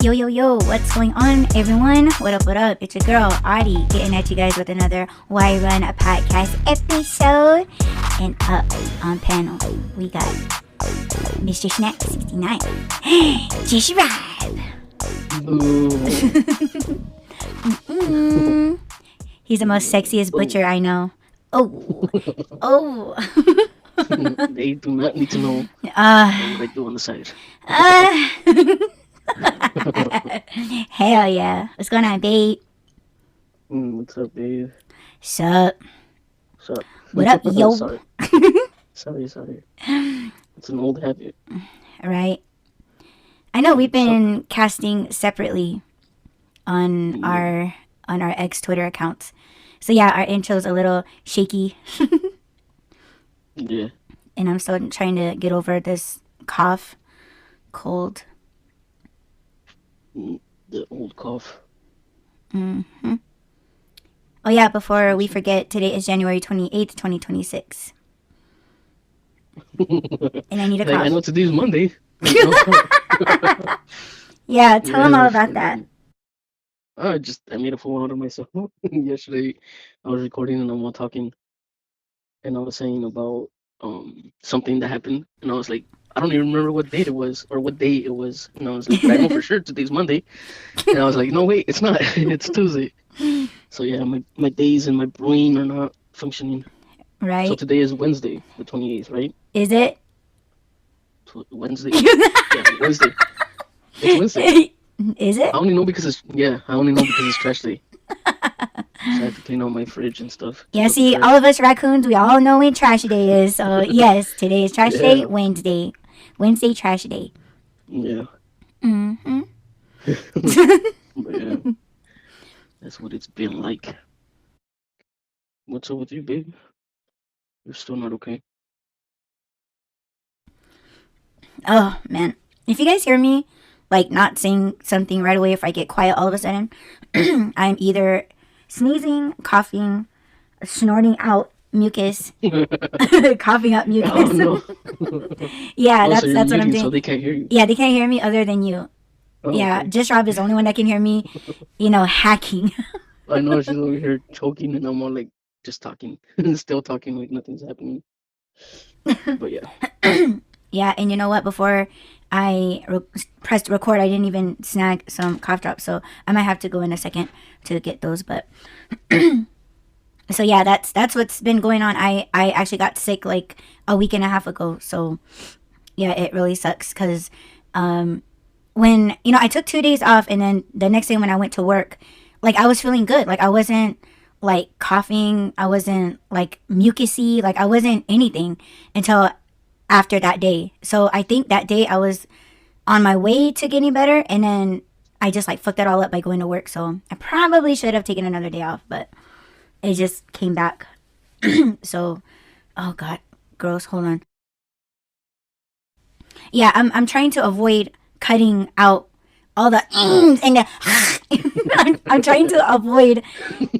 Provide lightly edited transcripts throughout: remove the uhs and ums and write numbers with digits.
Yo, what's going on, everyone? What up? It's your girl, Audie, getting at you guys with another Why Run a Podcast episode. And up on panel, we got Mr. Snack 69. Just right. He's the most sexiest butcher I know. Oh. They do not need to know what I do on the side. Hell yeah. What's going on, babe? What's up, babe? Sup? What's up? What up, yo? Sorry. It's an old habit. Right. I know we've been casting separately on our ex Twitter accounts. So yeah, our intro's a little shaky. Yeah. And I'm still trying to get over this cold. The old cough. Mm-hmm. Oh yeah, before we forget, today is January 28th, 2026. And I need a cough. I know today's Monday. Yeah, tell them all about that. I made a fool out of myself. Yesterday, I was recording and I'm all talking, and I was saying about something that happened, and I was like, I don't even remember what date it was or what day it was, and I was like, I know for sure today's Monday, and I was like, no wait, it's not, it's Tuesday. So yeah, my days and my brain are not functioning. Right. So today is Wednesday, the 28th, right? Is it? Wednesday. Yeah, Wednesday. It's Wednesday. Is it? I only know because it's trash day. So I have to clean out my fridge and stuff. Yeah, see, all of us raccoons, we all know when trash day is. So yes, today is trash day, Wednesday. Wednesday trash day. Yeah. Mm-hmm. But yeah, that's what it's been like. What's up with you, babe? You're still not okay? Oh, man. If you guys hear me, like, not saying something right away, if I get quiet all of a sudden, I'm either sneezing, coughing, snorting out mucus, coughing up mucus. Oh, no. Yeah, so that's what I'm doing. So they can't hear you. Yeah, they can't hear me other than you. Oh, yeah, okay. Just Rob is the only one that can hear me, hacking. I know she's over here choking, and I'm all like, just talking, still talking like nothing's happening. But yeah. Yeah, and you know what? Before I pressed record, I didn't even snag some cough drops, so I might have to go in a second to get those. But so yeah, that's what's been going on. I actually got sick like a week and a half ago, so yeah, it really sucks because when I took 2 days off, and then the next day when I went to work, like I was feeling good, like I wasn't like coughing, I wasn't like mucusy, like I wasn't anything until after that day. So I think that day I was on my way to getting better, and then I just like fucked it all up by going to work. So I probably should have taken another day off, but it just came back. So, oh god, gross. Hold on. Yeah, I'm trying to avoid cutting out all the and the I'm trying to avoid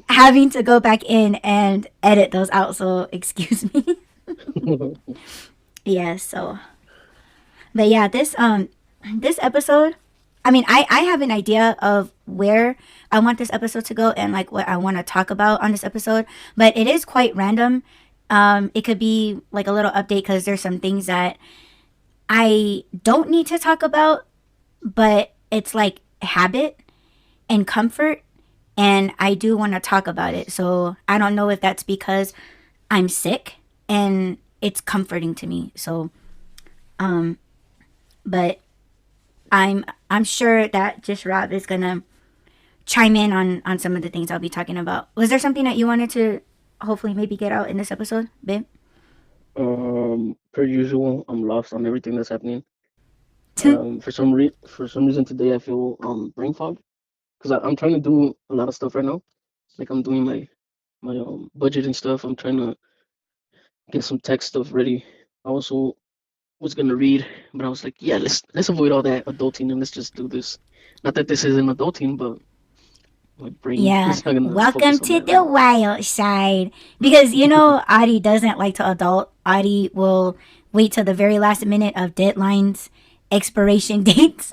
having to go back in and edit those out. So excuse me. Yeah, so, but yeah, this episode, I mean, I have an idea of where I want this episode to go and like what I want to talk about on this episode, but it is quite random. It could be like a little update because there's some things that I don't need to talk about, but it's like habit and comfort, and I do want to talk about it. So I don't know if that's because I'm sick and it's comforting to me. So, but I'm sure that just Rob is gonna chime in on some of the things I'll be talking about. Was there something that you wanted to hopefully maybe get out in this episode, babe? Per usual, I'm lost on everything that's happening. For some reason today I feel brain fog because I'm trying to do a lot of stuff right now. Like I'm doing my budget and stuff. I'm trying to get some tech stuff ready. I also was gonna read, but I was like, yeah, let's avoid all that adulting and let's just do this. Not that this isn't adulting, but my brain is not gonna welcome to the wild side. Because Audie doesn't like to adult. Audie will wait till the very last minute of deadlines, expiration dates,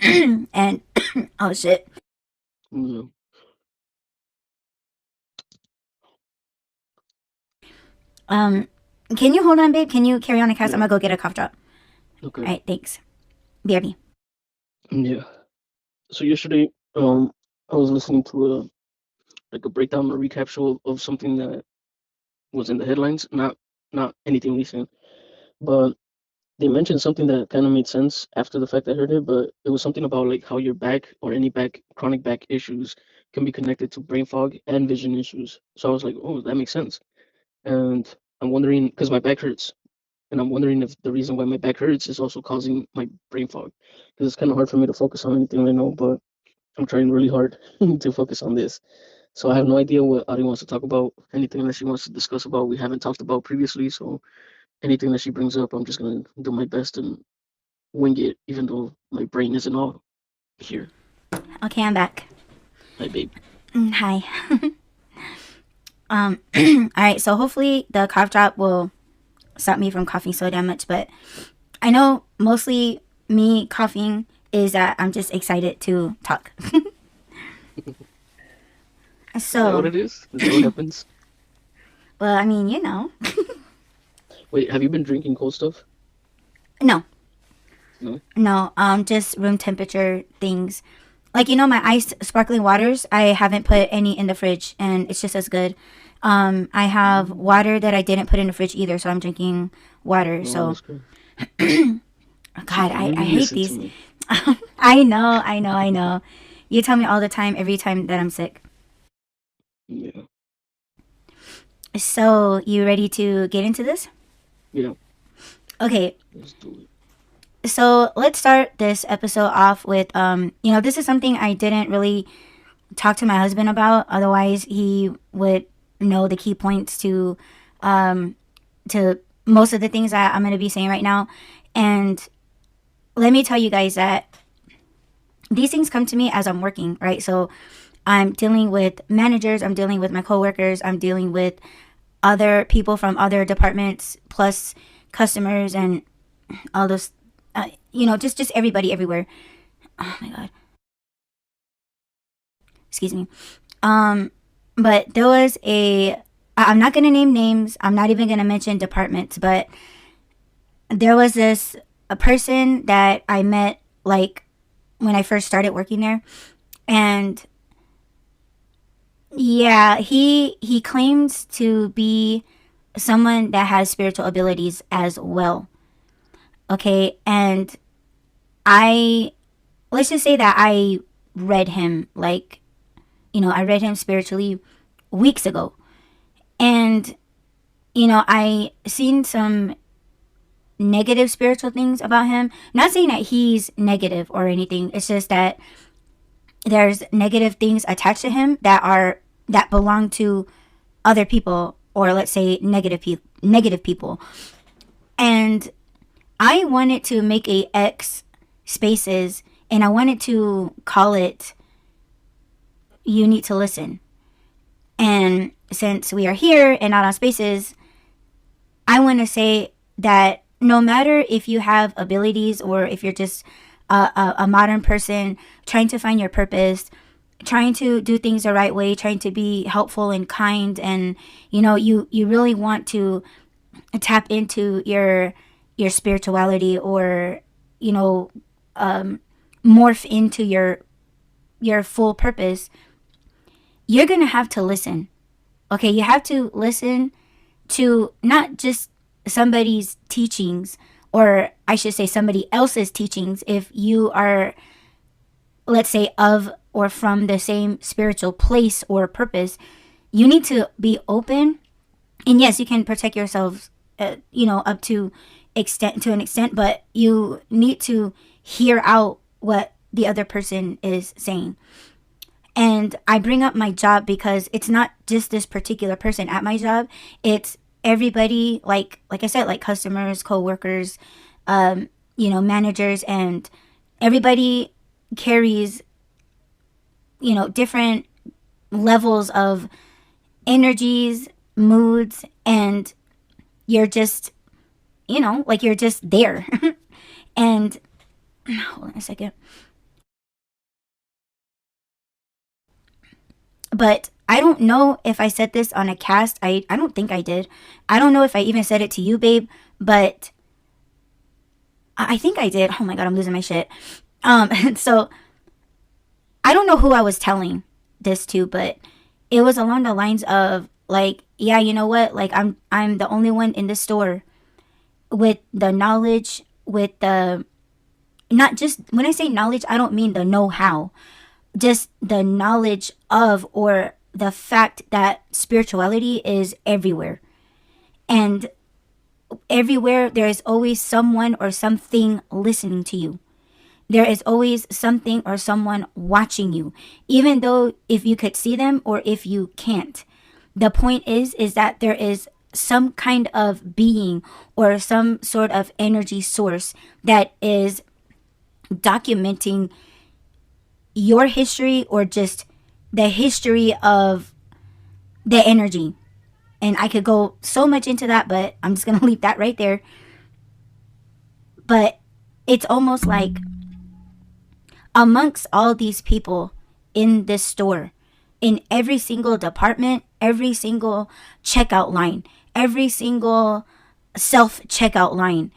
And oh shit. Yeah. Um, can you hold on, babe? Can you carry on a cast? I'm Yeah. gonna go get a cough drop. Okay. All right, thanks. BRB. Yeah. So yesterday, I was listening to a breakdown, a recap show of something that was in the headlines, not anything recent, but they mentioned something that kind of made sense after the fact I heard it, but it was something about like how your back or any back chronic back issues can be connected to brain fog and vision issues. So I was like, oh, that makes sense. And I'm wondering because my back hurts, and I'm wondering if the reason why my back hurts is also causing my brain fog, because it's kind of hard for me to focus on anything right now, but I'm trying really hard to focus on this. So I have no idea what Ari wants to talk about, anything that she wants to discuss about we haven't talked about previously. So anything that she brings up, I'm just gonna do my best and wing it, even though my brain isn't all here. Okay, I'm back. Hi, babe. Hi. All right. So hopefully the cough drop will stop me from coughing so damn much. But I know mostly me coughing is that I'm just excited to talk. Is that what So, it is? Is that what happens? well, I mean, you know, Wait, have you been drinking cold stuff? no, No. no, just room temperature things. Like you know, my iced sparkling waters, I haven't put any in the fridge, and it's just as good. I have Mm. water that I didn't put in the fridge either, so I'm drinking water. Oh, So, that's good. See, God, you I really hate listen to these. me. I know, I know, I know. You tell me all the time, every time that I'm sick. Yeah. So, you ready to get into this? Yeah. Okay, Let's do it. so let's start this episode off with this is something I didn't really talk to my husband about. Otherwise, he would know the key points um to most of the things that I'm going to be saying right now. And let me tell you guys that these things come to me as I'm working, right? So I'm dealing with managers, I'm dealing with my coworkers, I'm dealing with other people from other departments, plus customers and all those, just everybody everywhere. Oh my god, excuse me. Um, but there was I'm not gonna name names. I'm not even gonna mention departments, but there was this a person that I met like when I first started working there, and yeah, he claims to be someone that has spiritual abilities as well. Okay, and I let's just say that I read him like I read him spiritually weeks ago, and I seen some negative spiritual things about him. Not saying that he's negative or anything. It's just that there's negative things attached to him that belong to other people, or let's say negative people. And I wanted to make a X spaces, and I wanted to call it "You Need to Listen." And since we are here and not on spaces, I want to say that no matter if you have abilities or if you're just a modern person trying to find your purpose, trying to do things the right way, trying to be helpful and kind, and you really want to tap into your spirituality, or you know morph into your full purpose, you're gonna have to listen. Okay, you have to listen to not just somebody's teachings, or I should say somebody else's teachings, if you are, let's say, of or from the same spiritual place or purpose. You need to be open, and yes, you can protect yourselves, up to an extent, but you need to hear out what the other person is saying. And I bring up my job because it's not just this particular person at my job. It's everybody, like I said, like customers, coworkers, managers, and everybody carries, different levels of energies, moods, and you're just, like you're just there. And hold on a second. But I don't know if I said this on a cast. I don't think I did. I don't know if I even said it to you, babe, but I think I did. Oh my God, I'm losing my shit. So I don't know who I was telling this to, but it was along the lines of like, yeah, you know what? Like I'm the only one in this store with the knowledge, with the not just when I say knowledge, I don't mean the know-how, just the knowledge of or the fact that spirituality is everywhere. And everywhere there is always someone or something listening to you. There is always something or someone watching you, even though if you could see them or if you can't. The point is that there is some kind of being or some sort of energy source that is documenting your history or just the history of the energy. And I could go so much into that, but I'm just going to leave that right there. But it's almost like amongst all these people in this store, in every single department, every single checkout line, every single self checkout line,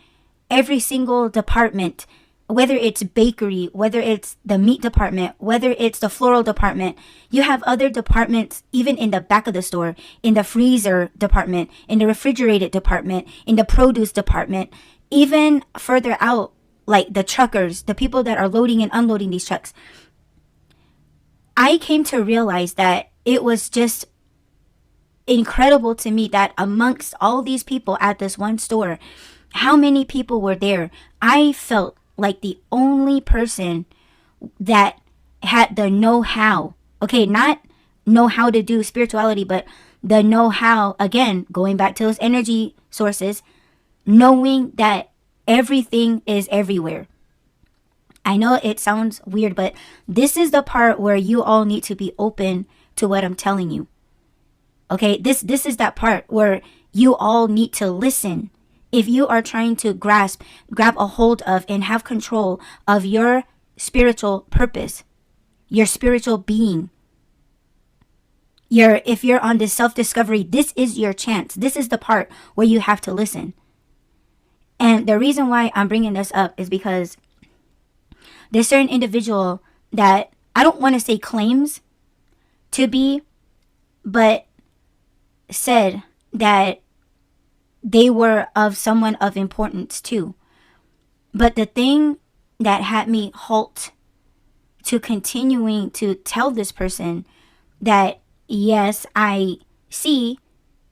every single department, whether it's bakery, whether it's the meat department, whether it's the floral department, you have other departments even in the back of the store, in the freezer department, in the refrigerated department, in the produce department, even further out, like the truckers, the people that are loading and unloading these trucks. I came to realize that it was just incredible to me that amongst all these people at this one store, how many people were there. I felt like the only person that had the know-how. Okay, not know how to do spirituality, but the know-how, again, going back to those energy sources, knowing that everything is everywhere. I know it sounds weird, but this is the part where you all need to be open to what I'm telling you. Okay, this is that part where you all need to listen. If you are trying to grab a hold of and have control of your spiritual purpose, your spiritual being, if you're on this self-discovery, this is your chance. This is the part where you have to listen. And the reason why I'm bringing this up is because there's certain individual that I don't want to say claims to be, but said that they were of someone of importance too. But the thing that had me halt to continuing to tell this person that yes, I see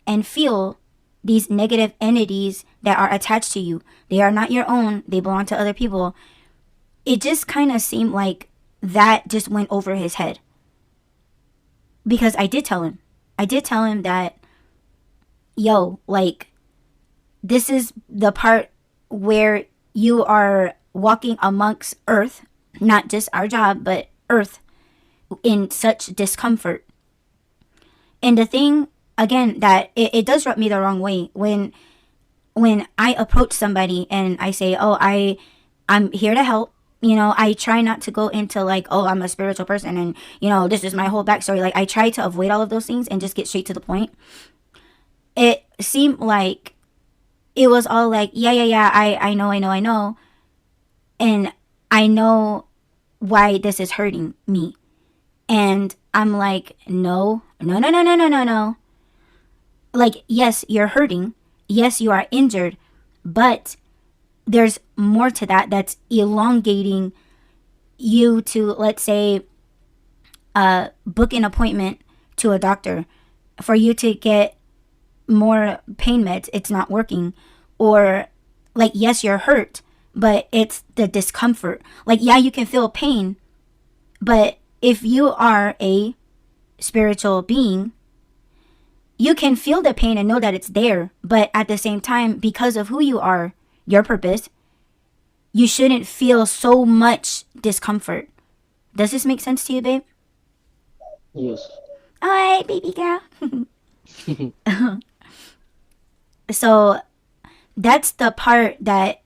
and feel these negative entities that are attached to you. They are not your own. They belong to other people. It just kind of seemed like that just went over his head. Because I did tell him. I did tell him that, yo, like, this is the part where you are walking amongst earth, not just our job, but earth, in such discomfort. And the thing, again, that it does rub me the wrong way when I approach somebody and I say, oh, I'm here to help. You know, I try not to go into like, oh, I'm a spiritual person and, you know, this is my whole backstory. Like, I try to avoid all of those things and just get straight to the point. It seemed like it was all like, yeah, I know. And I know why this is hurting me. And I'm like, no. Like, yes, you're hurting. Yes, you are injured. But there's more to that that's elongating you to, let's say, book an appointment to a doctor for you to get more pain meds. It's not working. Or, like, yes, you're hurt, but it's the discomfort. Like, yeah, you can feel pain, but if you are a spiritual being, you can feel the pain and know that it's there. But at the same time, because of who you are, your purpose, you shouldn't feel so much discomfort. Does this make sense to you, babe? Yes. All right, baby girl. So that's the part that,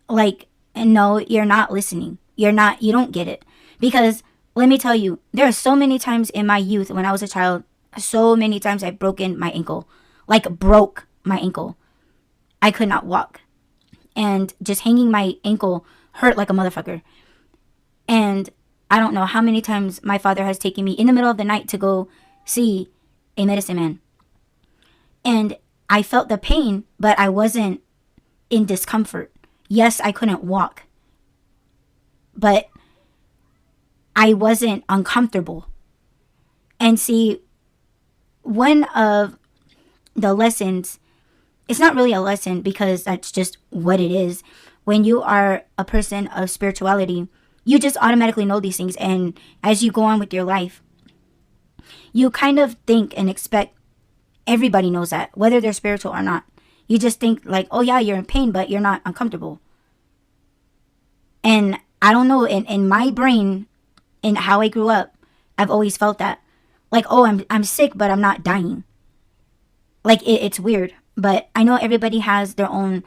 like, no, you're not listening. You don't get it. Because let me tell you, there are so many times in my youth when I was a child, so many times I've broken my ankle. Like, broke my ankle. I could not walk. And just hanging my ankle hurt like a motherfucker. And I don't know how many times my father has taken me in the middle of the night to go see a medicine man. And I felt the pain, but I wasn't in discomfort. Yes, I couldn't walk, but I wasn't uncomfortable. And see, one of the lessons, it's not really a lesson because that's just what it is. When you are a person of spirituality, you just automatically know these things. And as you go on with your life, you kind of think and expect everybody knows that, whether they're spiritual or not. You just think like, oh yeah, you're in pain, but you're not uncomfortable. And I don't know, in my brain, in how I grew up, I've always felt that. Like, oh, I'm sick, but I'm not dying. Like, it's weird. But I know everybody has their own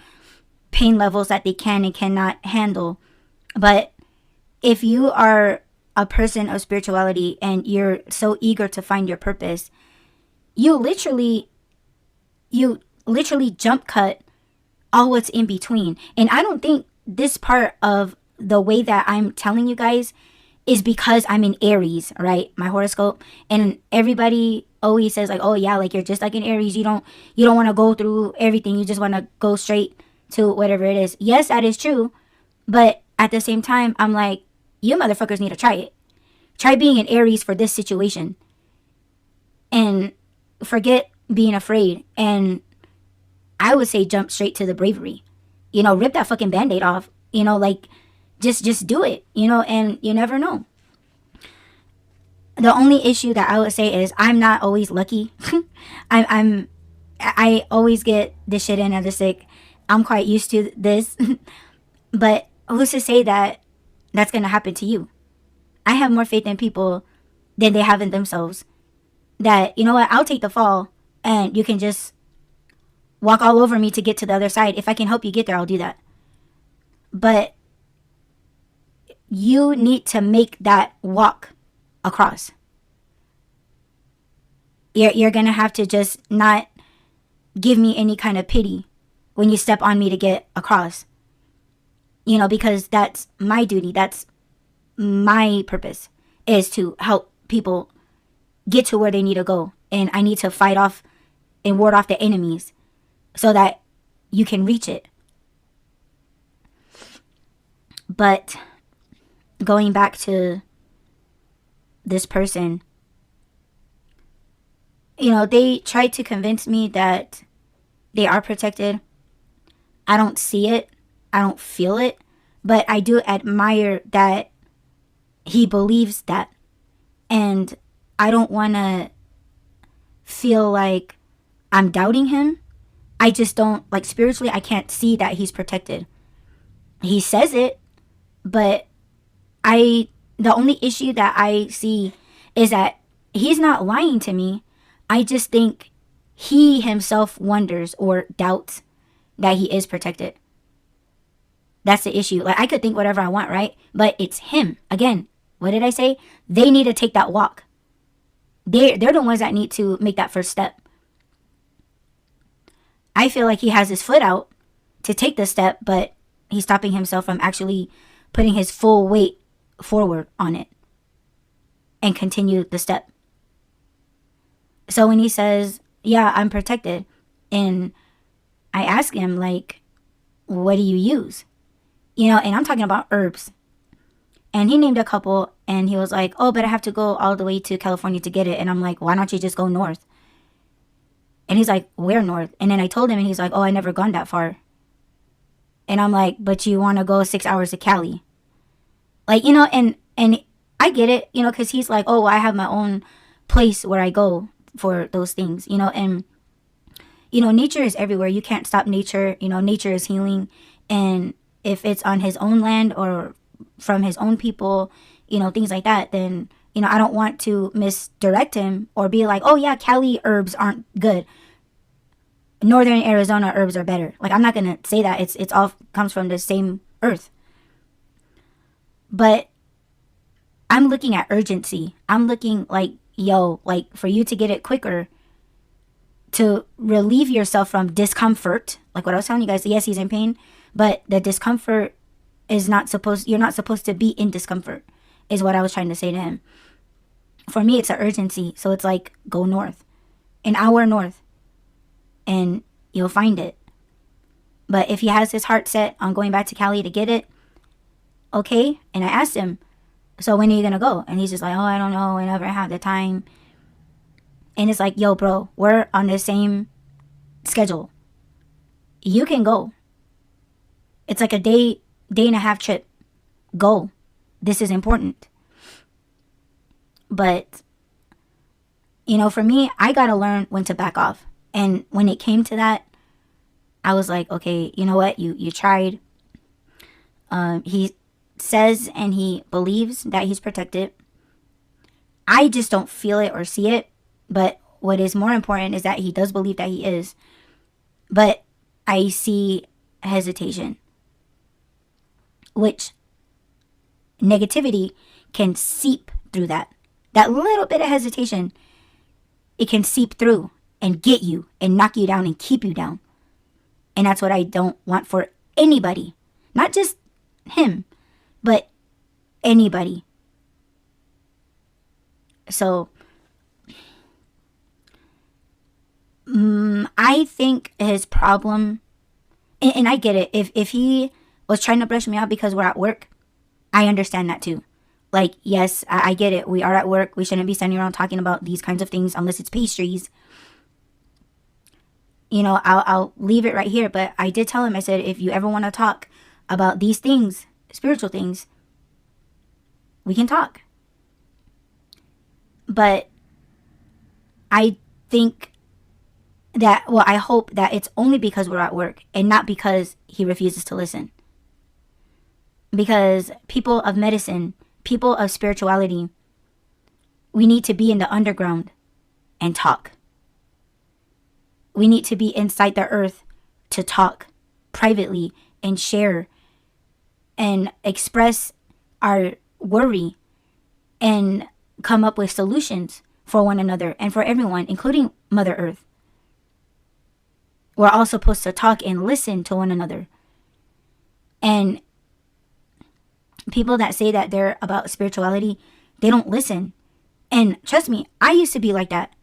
pain levels that they can and cannot handle. But if you are a person of spirituality and you're so eager to find your purpose, you literally jump cut all what's in between. And I don't think this part of the way that I'm telling you guys is because I'm in Aries, right? My horoscope. And everybody always says like, oh yeah, like you're just like an Aries. You don't want to go through everything. You just want to go straight to whatever it is. Yes, that is true. But at the same time, I'm like, you motherfuckers need to try it. Try being an Aries for this situation. And forget being afraid. And I would say jump straight to the bravery. Rip that fucking Band-Aid off. Like, just do it, and you never know. The only issue that I would say is I'm not always lucky. I always get the shit in of the sick. I'm quite used to this. But who's to say that that's going to happen to you? I have more faith in people than they have in themselves. That, you know what, I'll take the fall and you can just walk all over me to get to the other side. If I can help you get there, I'll do that. But you need to make that walk across. You're going to have to just not give me any kind of pity when you step on me to get across. Because that's my duty. That's my purpose, is to help people get to where they need to go. And I need to fight off and ward off the enemies so that you can reach it. But going back to this person, they tried to convince me that they are protected. I don't see it. I don't feel it. But I do admire that he believes that. And I don't want to feel like I'm doubting him. I just don't, like, spiritually, I can't see that he's protected. He says it, but the only issue that I see is that he's not lying to me. I just think he himself wonders or doubts that he is protected. That's the issue. Like, I could think whatever I want, right? But it's him. Again, what did I say? They need to take that walk. They're the ones that need to make that first step. I feel like he has his foot out to take the step, but he's stopping himself from actually putting his full weight forward on it and continue the step. So when he says, yeah, I'm protected, and I ask him, like, what do you use? And I'm talking about herbs. And he named a couple, and he was like, oh, but I have to go all the way to California to get it. And I'm like, why don't you just go north? And he's like, where north? And then I told him, and he's like, oh, I never gone that far. And I'm like, but you want to go 6 hours to Cali? Like, and I get it, because he's like, oh, well, I have my own place where I go for those things, and, nature is everywhere. You can't stop nature. Nature is healing. And if it's on his own land or from his own people, things like that, then, I don't want to misdirect him or be like, oh yeah, Cali herbs aren't good. Northern Arizona herbs are better. Like, I'm not going to say that. It's all comes from the same earth. But I'm looking at urgency. I'm looking like, yo, like for you to get it quicker, to relieve yourself from discomfort. Like what I was telling you guys, yes, he's in pain, but the discomfort is not supposed, you're not supposed to be in discomfort, is what I was trying to say to him. For me, it's an urgency. So it's like, go north, an hour north, and you'll find it. But if he has his heart set on going back to Cali to get it, okay. And I asked him, so when are you gonna go? And he's just like, oh, I don't know, I never have the time. And it's like, yo, bro, we're on the same schedule. You can go. It's like a day and a half trip. Go. This is important. But, you know, for me, I gotta learn when to back off. And when it came to that, I was like, okay, you know what? You tried. He says and he believes that he's protected. I just don't feel it or see it. But what is more important is that he does believe that he is. But I see hesitation, which negativity can seep through that. That little bit of hesitation, it can seep through and get you and knock you down and keep you down. And that's what I don't want for anybody. Not just him, but anybody. So I think his problem, and I get it, if he was trying to brush me out because we're at work, I understand that too. Like, yes, I get it. We are at work. We shouldn't be standing around talking about these kinds of things unless it's pastries. You know, I'll leave it right here. But I did tell him, I said, if you ever want to talk about these things, spiritual things, we can talk. But I think that, well, I hope that it's only because we're at work and not because he refuses to listen. Because people of medicine, people of spirituality, we need to be in the underground and talk. We need to be inside the earth to talk privately and share and express our worry and come up with solutions for one another and for everyone, including Mother Earth. We're all supposed to talk and listen to one another. And people that say that they're about spirituality, they don't listen. And trust me, I used to be like that.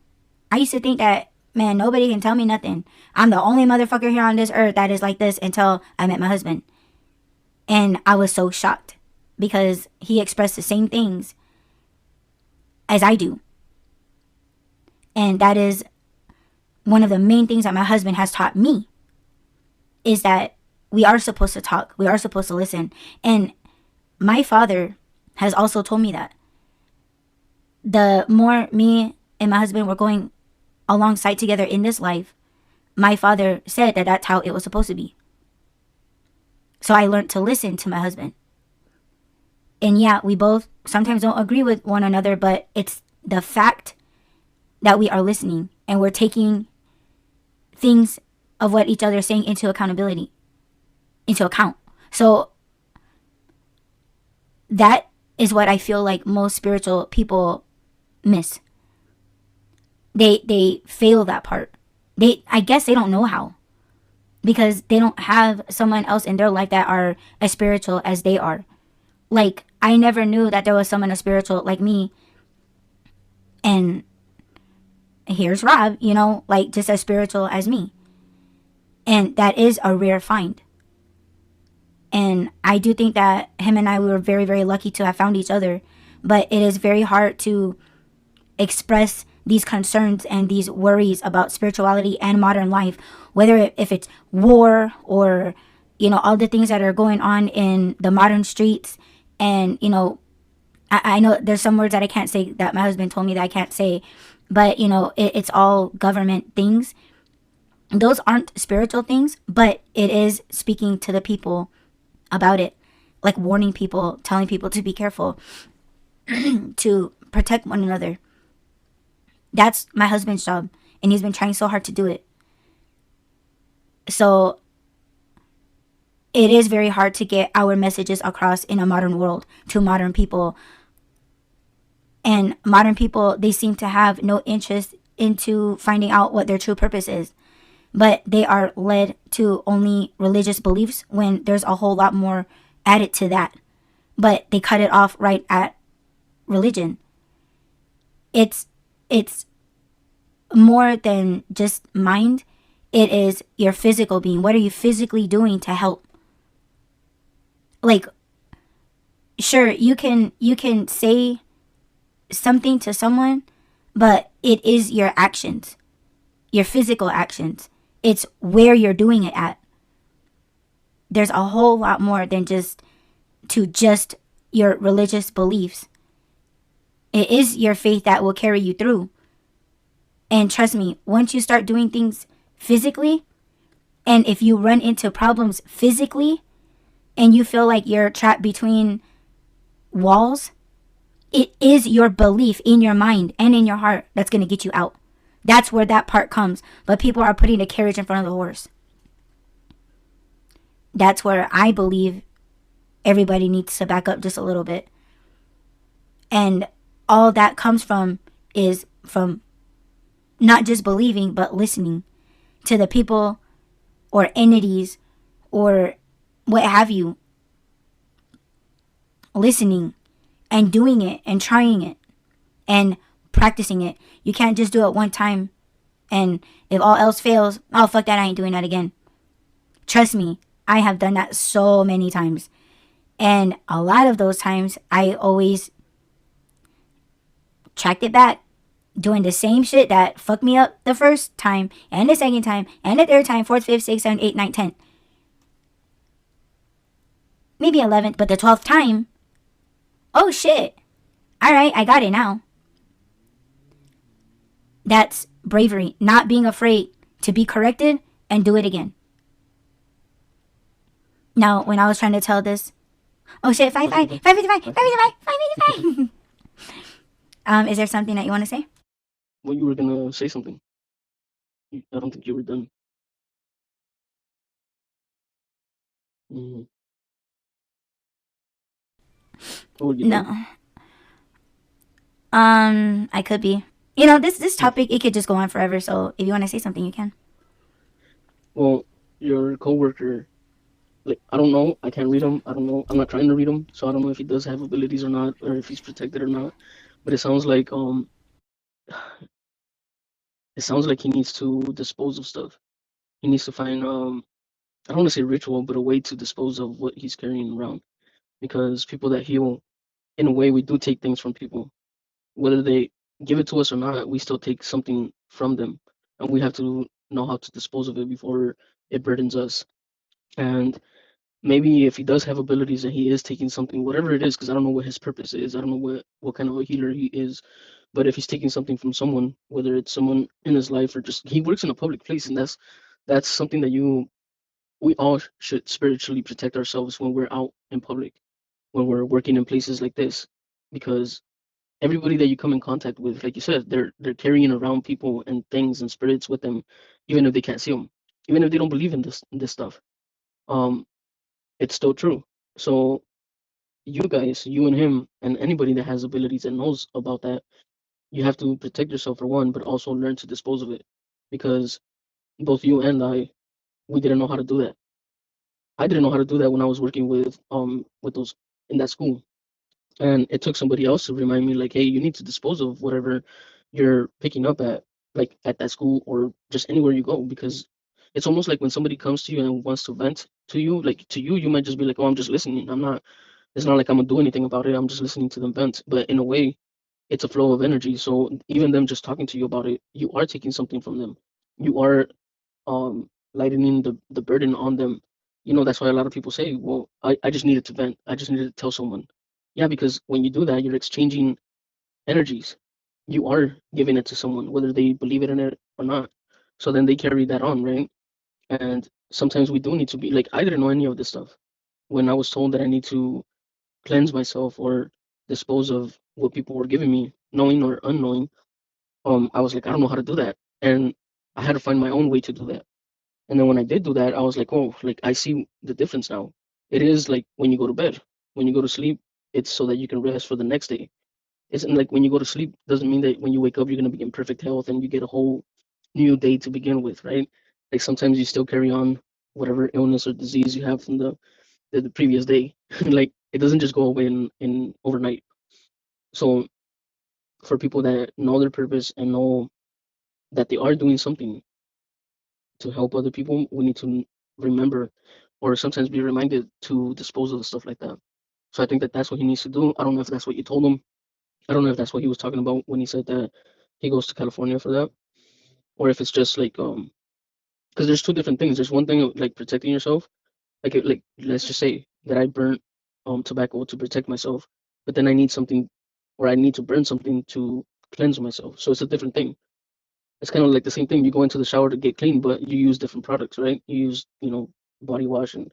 I used to think that, man, nobody can tell me nothing. I'm the only motherfucker here on this earth that is like this until I met my husband. And I was so shocked because he expressed the same things as I do. And that is one of the main things that my husband has taught me, is that we are supposed to talk. We are supposed to listen. And my father has also told me that. The more me and my husband were going alongside together in this life, my father said that that's how it was supposed to be. So I learned to listen to my husband. And yeah, we both sometimes don't agree with one another, but it's the fact that we are listening and we're taking things of what each other is saying into account. So that is what I feel like most spiritual people miss. They fail that part. I guess they don't know how, because they don't have someone else in their life that are as spiritual as they are. Like, I never knew that there was someone as spiritual like me. And here's Rob, you know, like just as spiritual as me. And that is a rare find. And I do think that him and I, we were very, very lucky to have found each other. But it is very hard to express these concerns and these worries about spirituality and modern life, whether if it's war or, you know, all the things that are going on in the modern streets. And, you know, I know there's some words that I can't say that my husband told me that I can't say, but, you know, it's all government things. Those aren't spiritual things, but it is speaking to the people about it, like warning people, telling people to be careful, to protect one another. That's my husband's job, and he's been trying so hard to do it. So it is very hard to get our messages across in a modern world to modern people And modern people, they seem to have no interest into finding out what their true purpose is. But they are led to only religious beliefs when there's a whole lot more added to that. But they cut it off right at religion. It's it's more than just mind. It is your physical being. What are you physically doing to help? Like, sure, you can say something to someone, but it is your actions, your physical actions. It's where you're doing it at. There's a whole lot more than just your religious beliefs. It is your faith that will carry you through. And trust me, once you start doing things physically, and if you run into problems physically, and you feel like you're trapped between walls, it is your belief in your mind and in your heart that's going to get you out. That's where that part comes. But people are putting a carriage in front of the horse. That's where I believe everybody needs to back up just a little bit. And all that comes from is from not just believing, but listening to the people or entities or what have you. Listening and doing it and trying it and practicing it. You can't just do it one time and if all else fails, oh fuck that, I ain't doing that again. Trust me, I have done that so many times. And a lot of those times I always tracked it back, doing the same shit that fucked me up the first time and the second time and the third time, fourth, fifth, sixth, seventh, eighth, ninth, 10th. Maybe 11th, but the 12th time, oh shit. Alright, I got it now. That's bravery, not being afraid to be corrected and do it again. Now, when I was trying to tell this, oh shit, 555. Is there something that you want to say? Well, you were gonna say something. I don't think you were done. Mm. Oh, were you No. done? I could be. You know, this Mm. topic, it could just go on forever. So if you want to say something, you can. Well, your coworker, like, I don't know. I can't read him. I don't know. I'm not trying to read him, so I don't know if he does have abilities or not, or if he's protected or not. But it sounds like he needs to dispose of stuff. He needs to find I don't want to say ritual, but a way to dispose of what he's carrying around. Because people that heal, in a way, we do take things from people, whether they give it to us or not. We still take something from them, and we have to know how to dispose of it before it burdens us. And maybe if he does have abilities and he is taking something, whatever it is, because I don't know what his purpose is. I don't know what kind of a healer he is. But if he's taking something from someone, whether it's someone in his life or just he works in a public place, and that's something that you we all should spiritually protect ourselves when we're out in public, when we're working in places like this, because everybody that you come in contact with, like you said, they're carrying around people and things and spirits with them, even if they can't see them, even if they don't believe in this stuff. Um, it's still true. So you guys, you and him, and anybody that has abilities and knows about that, you have to protect yourself for one, but also learn to dispose of it, because both you and I, we didn't know how to do that. I didn't know how to do that when I was working with those in that school. And it took somebody else to remind me, like, hey, you need to dispose of whatever you're picking up at, like at that school or just anywhere you go, because it's almost like when somebody comes to you and wants to vent to you, like to you, you might just be like, oh, I'm just listening. I'm not. It's not like I'm gonna do anything about it. I'm just listening to them vent. But in a way, it's a flow of energy. So even them just talking to you about it, you are taking something from them. You are lightening the burden on them. That's why a lot of people say, well, I just needed to vent. I just needed to tell someone. Yeah, because when you do that, you're exchanging energies. You are giving it to someone, whether they believe it in it or not. So then they carry that on, right? And sometimes we do need to be like, I didn't know any of this stuff. When I was told that I need to cleanse myself or dispose of what people were giving me, knowing or unknowing, I was like, I don't know how to do that. And I had to find my own way to do that. And then when I did do that, I was like, oh, like I see the difference now. It is like when you go to bed, when you go to sleep, it's so that you can rest for the next day. It's like when you go to sleep doesn't mean that when you wake up you're gonna be in perfect health and you get a whole new day to begin with, right? Like sometimes you still carry on whatever illness or disease you have from the previous day. Like it doesn't just go away in overnight. So for people that know their purpose and know that they are doing something to help other people, we need to remember or sometimes be reminded to dispose of the stuff like that. So I think that that's what he needs to do. I don't know if that's what you told him. I don't know if that's what he was talking about when he said that he goes to California for that, or if it's just like because there's two different things. There's one thing of, like protecting yourself, like let's just say that I burnt tobacco to protect myself, but then I need something, or I need to burn something to cleanse myself. So it's a different thing. It's kind of like the same thing. You go into the shower to get clean, but you use different products, right? You use body wash and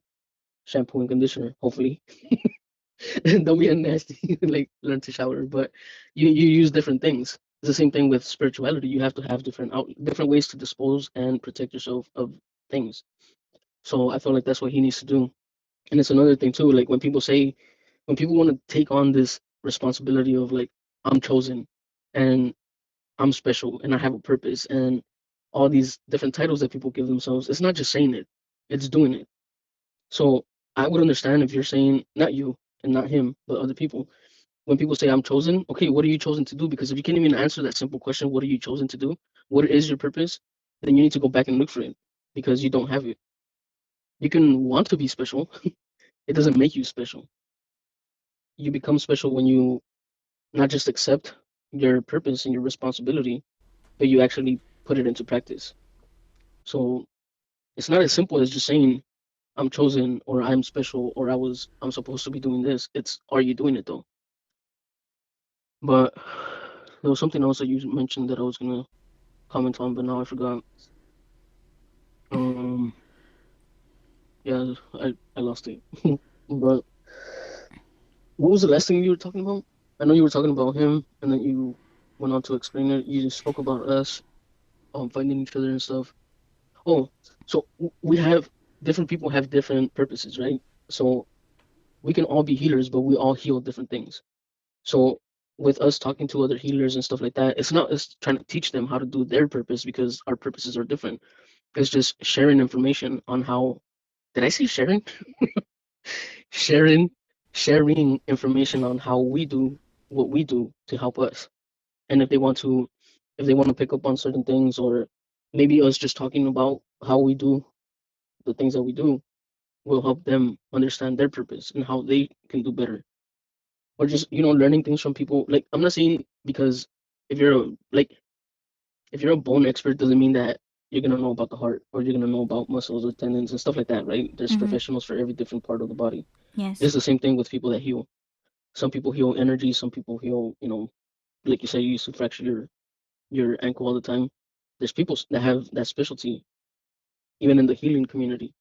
shampoo and conditioner. Hopefully, don't be a nasty. Like learn to shower, but you use different things. It's the same thing with spirituality. You have to have different ways to dispose and protect yourself of things. So I feel like that's what he needs to do. And it's another thing too. Like when people want to take on this responsibility of like I'm chosen and I'm special and I have a purpose and all these different titles that people give themselves, it's not just saying it, it's doing it. So I would understand if you're saying not you and not him, but other people. When people say I'm chosen, okay, what are you chosen to do? Because if you can't even answer that simple question, what are you chosen to do? What is your purpose? Then you need to go back and look for it because you don't have it. You can want to be special. It doesn't make you special. You become special when you not just accept your purpose and your responsibility, but you actually put it into practice. So it's not as simple as just saying I'm chosen or I'm special or I'm supposed to be doing this. It's are you doing it though? But there was something else that you mentioned that I was gonna comment on, but now I forgot. Um, yeah, I lost it. But what was the last thing you were talking about? I know you were talking about him, and then you went on to explain it. You spoke about us, finding each other and stuff. Oh, so we have different people have different purposes, right? So we can all be healers, but we all heal different things. So with us talking to other healers and stuff like that, it's not us trying to teach them how to do their purpose because our purposes are different. It's just sharing information on how. Did I say sharing? sharing, sharing information on how we do what we do to help us. And if they want to pick up on certain things, or maybe us just talking about how we do the things that we do will help them understand their purpose and how they can do better. Or just learning things from people. Like I'm not saying because if you're like if you're a bone expert doesn't mean that you're gonna know about the heart or you're gonna know about muscles or tendons and stuff like that, right? There's Mm-hmm. professionals for every different part of the body. Yes. It's the same thing with people that heal. Some people heal energy, some people heal, like you say, you used to fracture your ankle all the time. There's people that have that specialty, even in the healing community.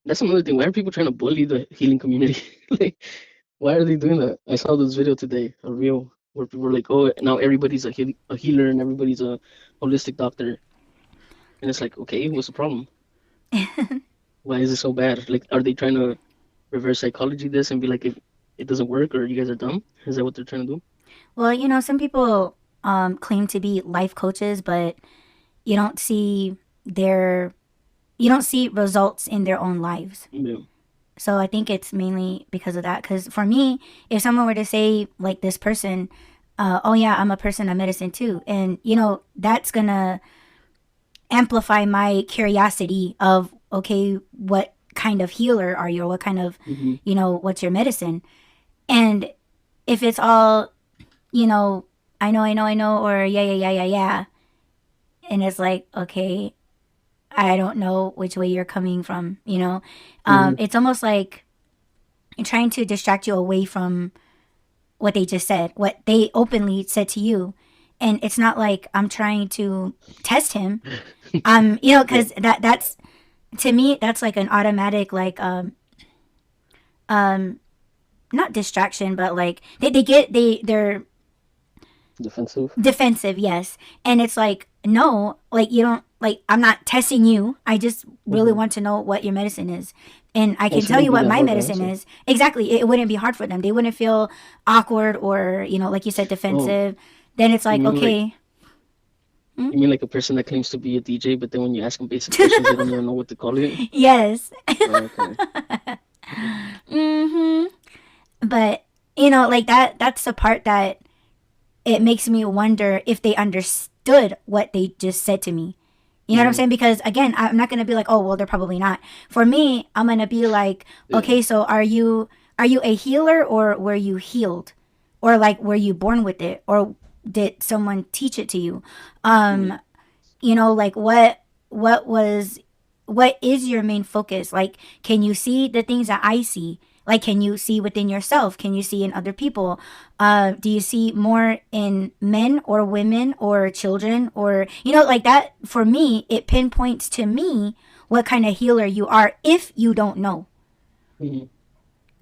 That's another thing. Why are people trying to bully the healing community? Like, why are they doing that? I saw this video today, a reel, where people were like, "Oh, now everybody's a healer and everybody's a holistic doctor," and it's like, okay, what's the problem? Why is it so bad? Like, are they trying to reverse psychology this and be like, if it doesn't work or you guys are dumb? Is that what they're trying to do? Well, some people claim to be life coaches, but you don't see their you don't see results in their own lives. Yeah. So I think it's mainly because of that. Because for me, if someone were to say like this person, oh yeah, I'm a person of medicine too, and that's gonna amplify my curiosity of okay, what kind of healer are you, or what kind of, Hmm. what's your medicine, and if it's all, you know, I know, or yeah, yeah, yeah, yeah, yeah, and it's like okay, I don't know which way you're coming from, Hmm. it's almost like trying to distract you away from what they just said, what they openly said to you. And it's not like I'm trying to test him. Yeah. Because that's to me that's like an automatic like um not distraction, but like they're Defensive. defensive, yes. And it's like no, like you don't. like, I'm not testing you. I just really Mm-hmm. want to know what your medicine is. And I It can tell shouldn't you be what that my hard to medicine answer. is. Exactly. It wouldn't be hard for them. They wouldn't feel awkward or, like you said, Oh, defensive. Then it's you like, mean like okay. Hmm? you mean like a person that claims to be a DJ, but then when you ask them basic questions, they don't even know what to call it? Yes. Oh, okay. hmm But, like that's the part that it makes me wonder if they understood what they just said to me. You know what I'm Mm-hmm. saying? Because again, I'm not gonna be like, oh well, they're probably not. For me, I'm gonna be like, Yeah. okay, so are you a healer or were you healed, or like were you born with it, or did someone teach it to you? Mm-hmm. Um, like what is your main focus? Like, can you see the things that I see? Like, can you see within yourself? Can you see in other people? Do you see more in men or women or children, or like that? For me, it pinpoints to me what kind of healer you are if you don't know. Mm-hmm.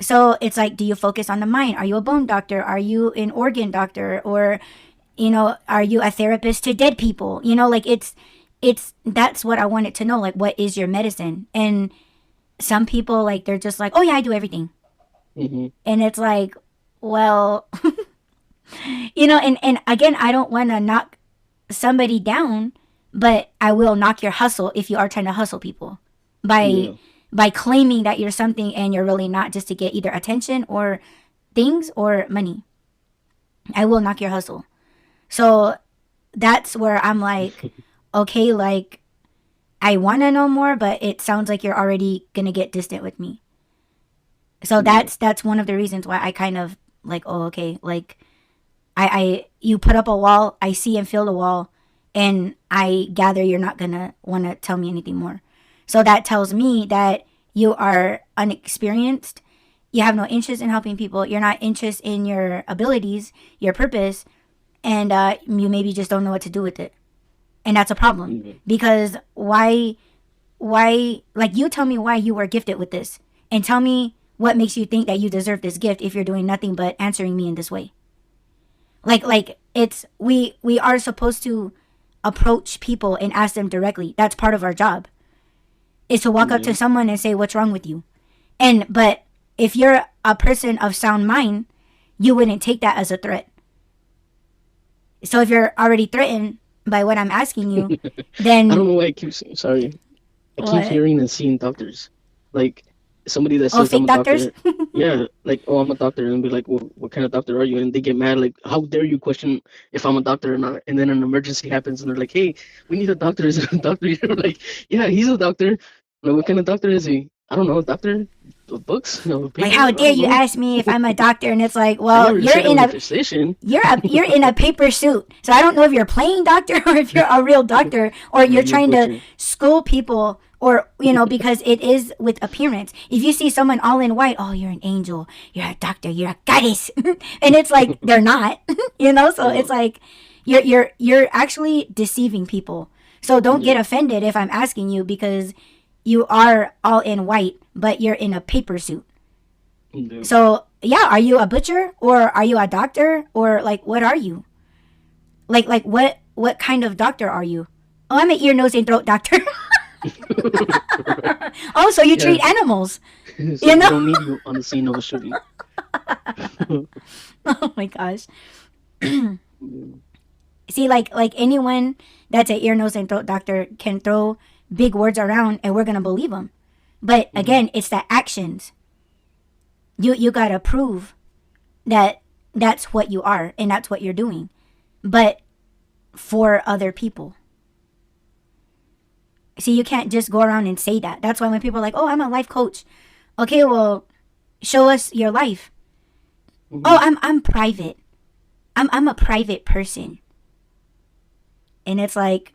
So it's like, do you focus on the mind? Are you a bone doctor? Are you an organ doctor? Or are you a therapist to dead people? Like, it's that's what I wanted to know. Like, what is your medicine? And some people, like, they're just like, oh yeah, I do everything. Mm-hmm. And it's like, well, and again, I don't want to knock somebody down, but I will knock your hustle if you are trying to hustle people by Yeah. by claiming that you're something and you're really not, just to get either attention or things or money. I will knock your hustle. So that's where I'm like, okay, like, I want to know more, but it sounds like you're already gonna get distant with me. So Yeah. that's one of the reasons why I kind of like, oh, okay, like, I you put up a wall, I see and feel the wall, and I gather you're not gonna want to tell me anything more. So that tells me that you are unexperienced. You have no interest in helping people. You're not interested in your abilities, your purpose, and you maybe just don't know what to do with it. And that's a problem, Yeah. because why, like, you tell me why you were gifted with this, and tell me what makes you think that you deserve this gift if you're doing nothing but answering me in this way. Like it's we are supposed to approach people and ask them directly. That's part of our job, is to walk up to Yeah. someone and say, what's wrong with you? And but if you're a person of sound mind, you wouldn't take that as a threat. So if you're already threatened by what I'm asking you, I don't then know why sorry. I keep what? hearing and seeing doctors. Like somebody that Oh, says I'm fake a doctors. doctor. Yeah, like, oh, I'm a doctor, and be like, well, what kind of doctor are you? And they get mad, like, how dare you question if I'm a doctor or not? And then an emergency happens, and they're like, hey, we need a doctor. Is it a doctor? You're like, yeah, he's a doctor. Like, what kind of doctor is he? I don't know, doctor of books, of Like, how papers. I dare don't you know. ask me if I'm a doctor? And it's like, I well, never you're said I in was a a physician. you're in a paper suit. So I don't know if you're playing doctor or if you're a real doctor, or Yeah, you're you're a trying to butcher. school people, or because it is with appearance. If you see someone all in white, oh, you're an angel, you're a doctor, you're a goddess. And it's like, they're not. So it's No, like, you're actually deceiving people. So don't yeah, get offended if I'm asking you, because you are all in white, but you're in a paper suit. no. So yeah, are you a butcher, or are you a doctor, or like, what are you? Like what kind of doctor are you? Oh, I'm an ear, nose, and throat doctor. Oh, so you Yeah, treat animals? so You we know? don't need you on the scene of a shooting. Oh my gosh. See, like anyone that's an ear, nose, and throat doctor can throw big words around, and we're gonna believe them. But Mhm. again, it's the actions. You gotta prove that that's what you are and that's what you're doing, but for other people. See, you can't just go around and say that. That's why when people are like, "Oh, I'm a life coach," okay, well, show us your life. Oh, Mhm. I'm private. I'm a private person, and it's like,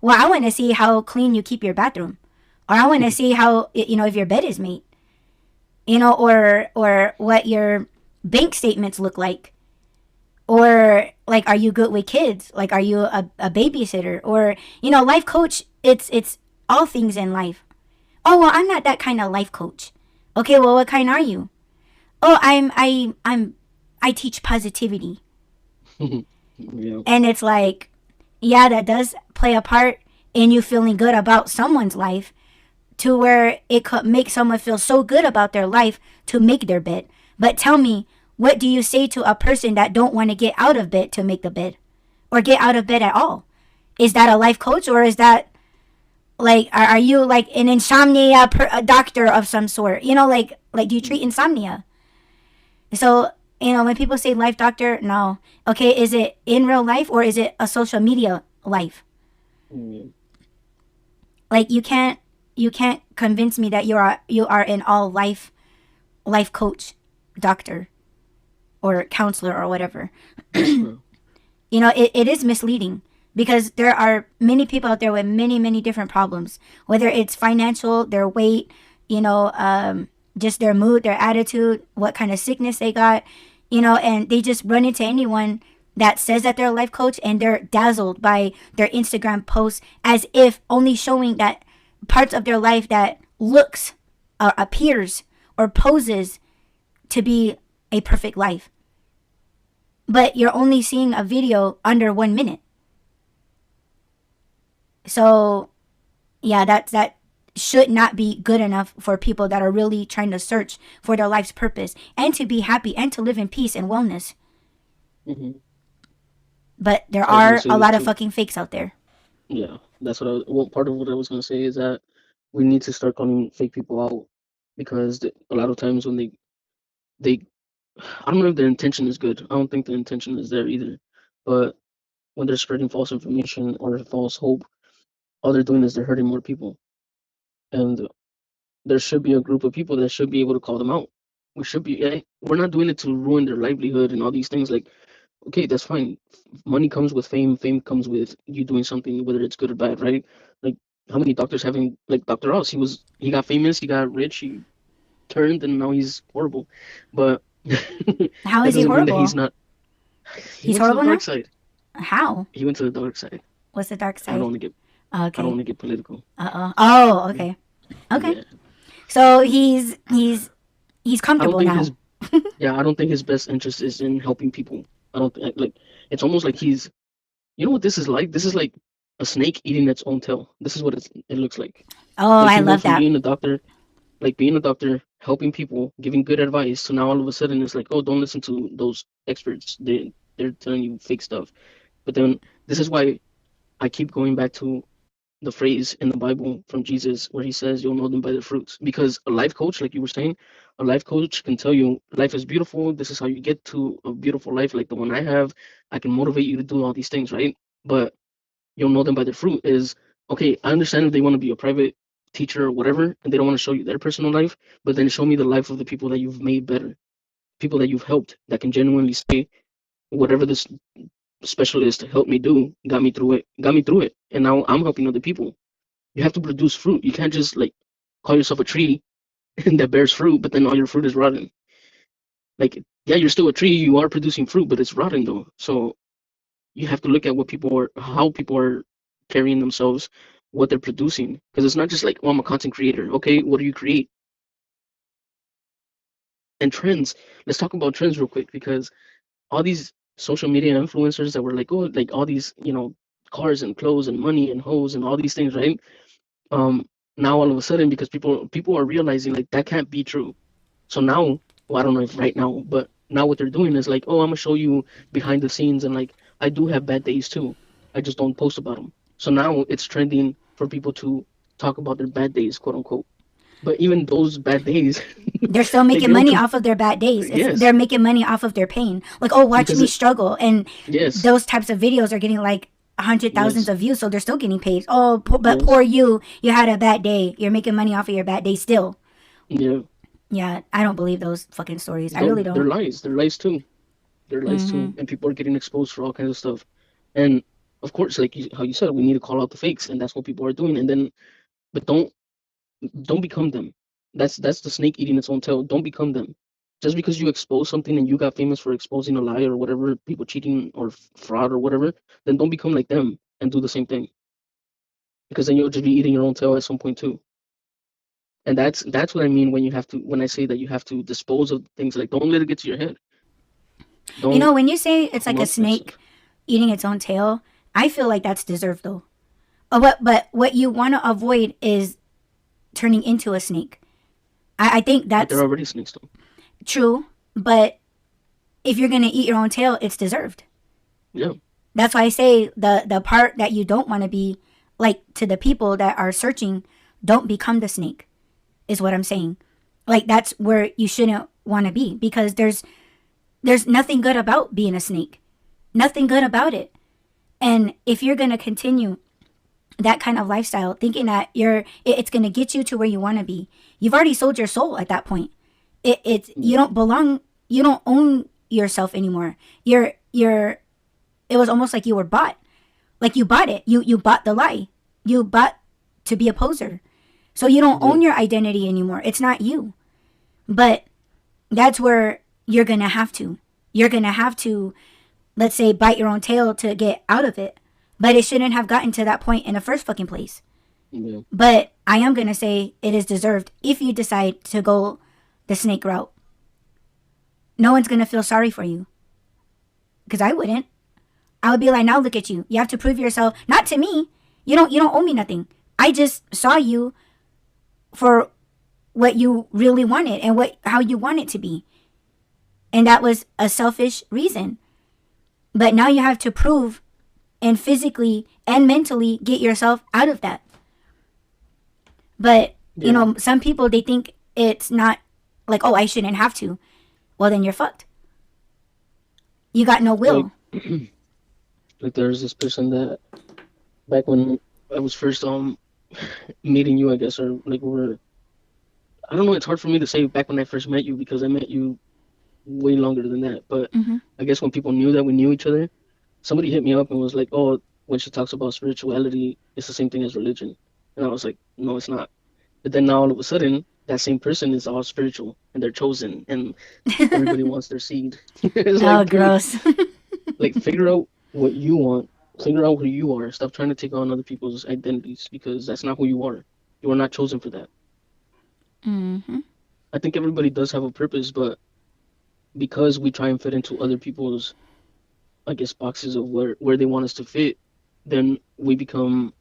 well, I want to see how clean you keep your bathroom, or I want to see how if your bed is made, or what your bank statements look like, or like, are you good with kids? Like, are you a babysitter, or life coach? It's all things in life. Oh well, I'm not that kind of life coach. Okay, well, what kind are you? Oh, I teach positivity. Yeah. And it's like, yeah, that does play a part in you feeling good about someone's life to where it could make someone feel so good about their life to make their bed. But tell me, what do you say to a person that don't want to get out of bed to make the bed or get out of bed at all? Is that a life coach, or is that like, are you like an insomnia a doctor of some sort? Like do you treat insomnia? So, when people say life doctor, no. Okay, is it in real life or is it a social media life? Mm, Like you can't convince me that you are an all life coach, doctor, or counselor or whatever. that's true. It is misleading because there are many people out there with many, many different problems, whether it's financial, their weight, just their mood, their attitude, what kind of sickness they got, and they just run into anyone that says that they're a life coach and they're dazzled by their Instagram posts as if only showing that parts of their life that looks, appears, or poses to be a perfect life. But you're only seeing a video under 1 minute. So, yeah, that should not be good enough for people that are really trying to search for their life's purpose and to be happy and to live in peace and wellness. Hmm. But there I was gonna are say a this lot of too. fucking fakes out there. Yeah, that's what well, part of what I was gonna say is that we need to start calling fake people out because a lot of times when they I don't know if their intention is good. I don't think the intention is there either. But when they're spreading false information or false hope, all they're doing is they're hurting more people. And there should be a group of people that should be able to call them out. We should be. We're not doing it to ruin their livelihood and all these things. Like, okay, that's fine. Money comes with fame. Fame comes with you doing something, whether it's good or bad, right? Like, how many doctors having like Dr. Oz? He got famous, he got rich, he turned, and now he's horrible. But How that is he doesn't mean that he's horrible? not. He He's went to the horrible dark now? side. How? He went to the dark side. What's the dark I don't side? want to get. I don't Okay. want to get political. Oh, okay. Okay. Yeah, So he's I don't comfortable think now. his. Yeah, I don't think his best interest is in helping people. I don't like. It's almost like he's. You know what this is like? This is like a snake eating its own tail. This is what it looks like. Oh, Like I he went love from that. being a doctor, helping people, giving good advice, to now all of a sudden it's like, oh, don't listen to those experts. They're telling you fake stuff. But then this is why I keep going back to the phrase in the Bible from Jesus where he says you'll know them by their fruits. Because a life coach, like you were saying, a life coach can tell you life is beautiful. This is how you get to a beautiful life like the one I have. I can motivate you to do all these things, right? But you'll know them by their fruit is okay. I understand if they want to be a private teacher or whatever, and they don't want to show you their personal life, but then show me the life of the people that you've made better, people that you've helped that can genuinely say whatever this specialist helped me do got me through it, and now I'm helping other people. You have to produce fruit. You can't just like call yourself a tree that bears fruit, but then all your fruit is rotten. Like, yeah, you're still a tree. You are producing fruit, but it's rotten though. So you have to look at how people are carrying themselves, what they're producing. Because it's not just like, oh, I'm a content creator. Okay, what do you create? And trends. Let's talk about trends real quick because all these social media influencers that were like, oh, like all these, cars and clothes and money and hoes and all these things, right? Um, Now all of a sudden, because people are realizing like that can't be true. So now, well, I don't know if right now, but now what they're doing is like, oh, I'm gonna show you behind the scenes, and like I do have bad days too. I just don't post about them. So now it's trending for people to talk about their bad days, quote unquote. But even those bad days, They're still like making they don't money come. off of their bad days. Yes, They're making money off of their pain. Like, oh, watch because me struggle, and yes, those types of videos are getting like hundred thousands yes, of views, so they're still getting paid. Oh, but yes, poor you, you had a bad day. You're making money off of your bad day still. yeah. Yeah, I don't believe those fucking stories. I really Don't they're don't. lies. They're lies too. They're lies too, Hmm. and people are getting exposed for all kinds of stuff. And of course, like how you said, we need to call out the fakes, and that's what people are doing. And then, but don't become them. That's the snake eating its own tail. Don't become them. Just because you expose something and you got famous for exposing a lie or whatever, people cheating or fraud or whatever, then don't become like them and do the same thing. Because then you'll just be eating your own tail at some point too. And that's what I mean when I say that you have to dispose of things. Like don't let it get to your head. Don't When you say it's like a promote that snake stuff. eating its own tail, I feel like that's deserved though. But what you want to avoid is turning into a snake. I think But they're that's already snakes though. true. But if you're gonna eat your own tail, it's deserved. Yeah. That's why I say the part that you don't want to be, like, to the people that are searching, don't become the snake, is what I'm saying. Like, that's where you shouldn't want to be, because there's nothing good about being a snake. Nothing good about it. And if you're gonna continue that kind of lifestyle, thinking that it's gonna get you to where you want to be, you've already sold your soul at that point. It's you Yeah. don't belong. You don't own yourself anymore. You're. It was almost like you were bought. Like, you bought it. You bought the lie. You bought to be a poser. So you don't Yeah. own your identity anymore. It's not you. But that's where you're gonna have to. You're gonna have to, let's say, bite your own tail to get out of it. But it shouldn't have gotten to that point in the first fucking place. Yeah. But I am gonna say it is deserved if you decide to go the snake route. No one's gonna feel sorry for you. Because I wouldn't. I would be like, now look at you. You have to prove yourself. Not to me. You don't owe me nothing. I just saw you for what you really wanted and how you want it to be. And that was a selfish reason. But now you have to prove and physically and mentally get yourself out of that. But, Yeah. some people, they think it's not like, oh, I shouldn't have to. Well, then you're fucked. You got no Like will. like there's this person that back when I was first meeting you, I guess, or like we're I don't know, it's hard for me to say back when I first met you because I met you way longer than that. But Mm-hmm. I guess when people knew that we knew each other, somebody hit me up and was like, "Oh, when she talks about spirituality, it's the same thing as religion." And I was like, "No, it's not." But then now all of a sudden, that same person is all spiritual and they're chosen and everybody wants their seed. It's Oh, like, dude, gross. like figure out what you want, figure out who you are. Stop trying to take on other people's identities because that's not who you are. You are not chosen for that. Mm-hmm. I think everybody does have a purpose, but because we try and fit into other people's, I guess, boxes of where they want us to fit, then we become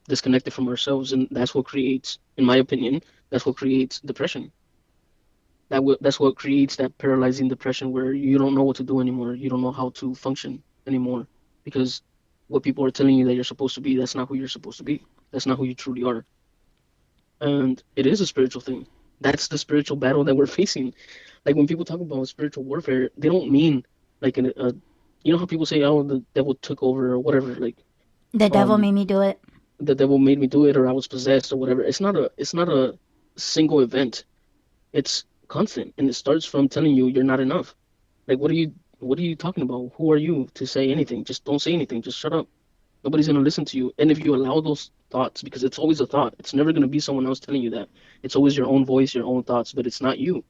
disconnected from ourselves, and that's what creates, in my opinion, that's what creates depression. That's what creates that paralyzing depression where you don't know what to do anymore. You don't know how to function anymore because what people are telling you that you're supposed to be, that's not who you're supposed to be. That's not who you truly are. And it is a spiritual thing. That's the spiritual battle that we're facing. Like when people talk about spiritual warfare, they don't mean like you know how people say, "Oh, the devil took over" or whatever. Like, The devil um, made me do it. the devil made me do it, or I was possessed, or whatever. It's not a single event. It's constant, and it starts from telling you you're not enough. Like, what are you talking about? Who are you to say anything? Just don't say anything. Just shut up. Nobody's gonna listen to you. And if you allow those thoughts, because it's always a thought, it's never gonna be someone else telling you that. It's always your own voice, your own thoughts, but it's not you.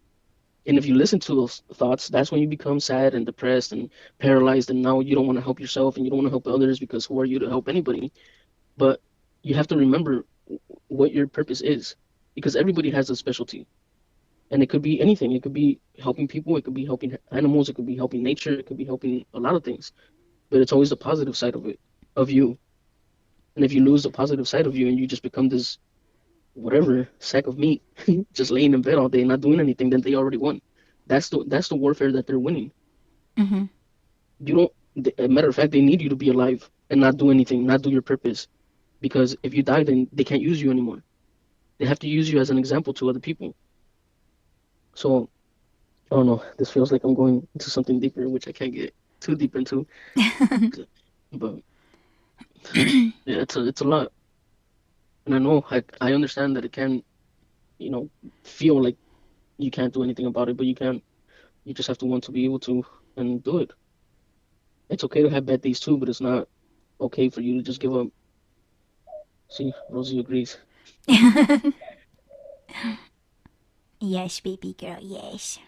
And if you listen to those thoughts, that's when you become sad and depressed and paralyzed, and now you don't want to help yourself and you don't want to help others because who are you to help anybody? But you have to remember what your purpose is, because everybody has a specialty, and it could be anything. It could be helping people, it could be helping animals, it could be helping nature, it could be helping a lot of things. But it's always the positive side of it, of you. And if you lose the positive side of you and you just become this whatever sack of meat, just laying in bed all day, not doing anything, then they already won. That's the warfare that they're winning. Mm-hmm. You don't. A matter of fact, they need you to be alive and not do anything, not do your purpose. Because if you die, then they can't use you anymore. They have to use you as an example to other people. So I don't know. This feels like I'm going into something deeper, which I can't get too deep into. But yeah, it's a lot, and I know I understand that it can, you know, feel like you can't do anything about it, but you can. You just have to want to be able to and do it. It's okay to have bad days too, but it's not okay for you to just give up. See, Rosie agrees. Yes, baby girl, yes.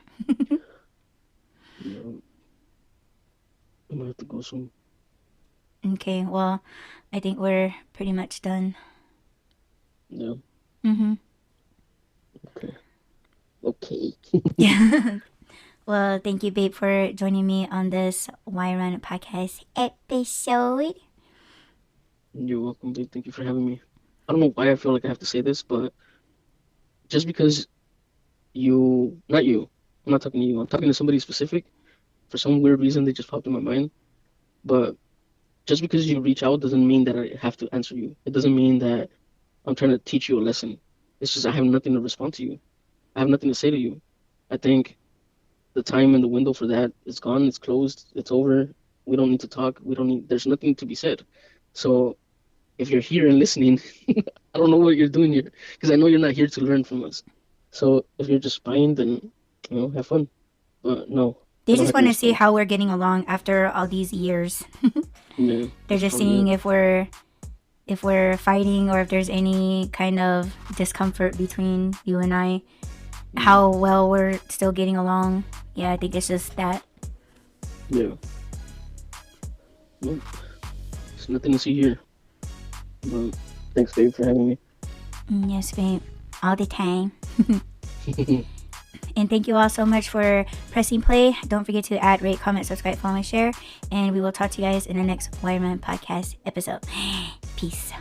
Yeah, I'm gonna have to go soon. Okay, well, I think we're pretty much done. Yeah. Mm-hmm. Okay. Okay. Well, thank you, babe, for joining me on this Why Run podcast episode. You're welcome, dude. Thank you for having me. I don't know why I feel like I have to say this, but just because not you, I'm not talking to you, I'm talking to somebody specific. For some weird reason, they just popped in my mind. But just because you reach out doesn't mean that I have to answer you. It doesn't mean that I'm trying to teach you a lesson. It's just I have nothing to respond to you. I have nothing to say to you. I think the time and the window for that is gone. It's closed. It's over. We don't need to talk. We don't need. There's nothing to be said. So if you're here and listening, I don't know what you're doing here because I know you're not here to learn from us. So if you're just spying, then have fun. But no, They I don't just have your want to see response. how we're getting along after all these years. Yeah, They're that's just probably seeing it. if we're fighting or if there's any kind of discomfort between you and I. Mm, How well we're still getting along. Yeah, I think it's just that. yeah, no, there's nothing to see here. But thanks, babe, for having Yes, babe. All the time. me. And thank you all so much for pressing play. Don't forget to add, rate, comment, subscribe, follow, and share. And we will talk to you guys in the next Wireman podcast episode. Peace.